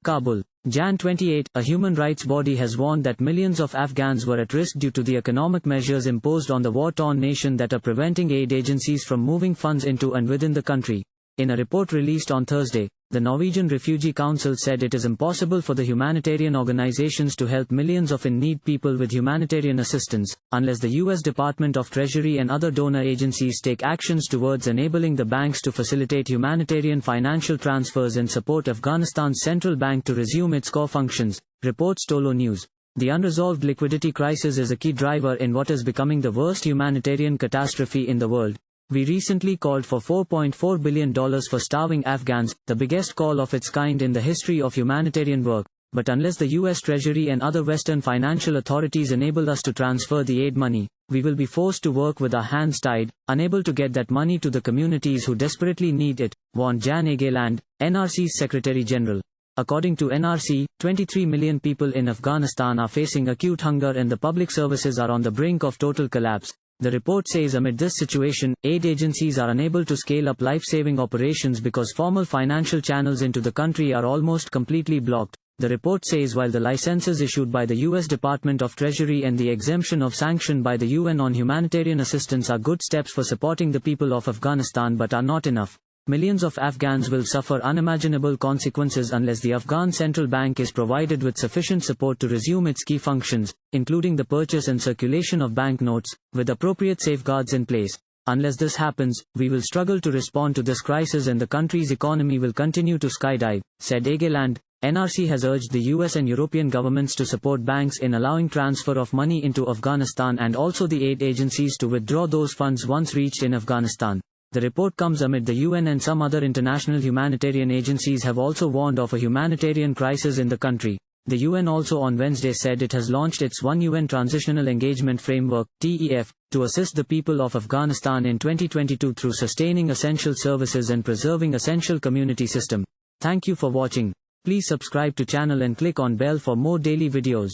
Kabul. Jan 28, a human rights body has warned that millions of Afghans were at risk due to the economic measures imposed on the war-torn nation that are preventing aid agencies from moving funds into and within the country. In a report released on Thursday, the Norwegian Refugee Council said it is impossible for the humanitarian organizations to help millions of in-need people with humanitarian assistance, unless the U.S. Department of Treasury and other donor agencies take actions towards enabling the banks to facilitate humanitarian financial transfers and support Afghanistan's central bank to resume its core functions, reports Tolo News. The unresolved liquidity crisis is a key driver in what is becoming the worst humanitarian catastrophe in the world. We recently called for $4.4 billion for starving Afghans, the biggest call of its kind in the history of humanitarian work. But unless the US Treasury and other Western financial authorities enable us to transfer the aid money, we will be forced to work with our hands tied, unable to get that money to the communities who desperately need it, warned Jan Egeland, NRC's Secretary General. According to NRC, 23 million people in Afghanistan are facing acute hunger and the public services are on the brink of total collapse. The report says amid this situation, aid agencies are unable to scale up life-saving operations because formal financial channels into the country are almost completely blocked. The report says while the licenses issued by the U.S. Department of Treasury and the exemption of sanction by the UN on humanitarian assistance are good steps for supporting the people of Afghanistan but are not enough. Millions of Afghans will suffer unimaginable consequences unless the Afghan central bank is provided with sufficient support to resume its key functions, including the purchase and circulation of banknotes, with appropriate safeguards in place. Unless this happens, we will struggle to respond to this crisis and the country's economy will continue to skydive, said Egeland. NRC has urged the US and European governments to support banks in allowing transfer of money into Afghanistan and also the aid agencies to withdraw those funds once reached in Afghanistan. The report comes amid the UN and some other international humanitarian agencies have also warned of a humanitarian crisis in the country. The UN also on Wednesday said it has launched its One UN Transitional Engagement Framework, TEF, to assist the people of Afghanistan in 2022 through sustaining essential services and preserving essential community system. Thank you for watching. Please subscribe to channel and click on bell for more daily videos.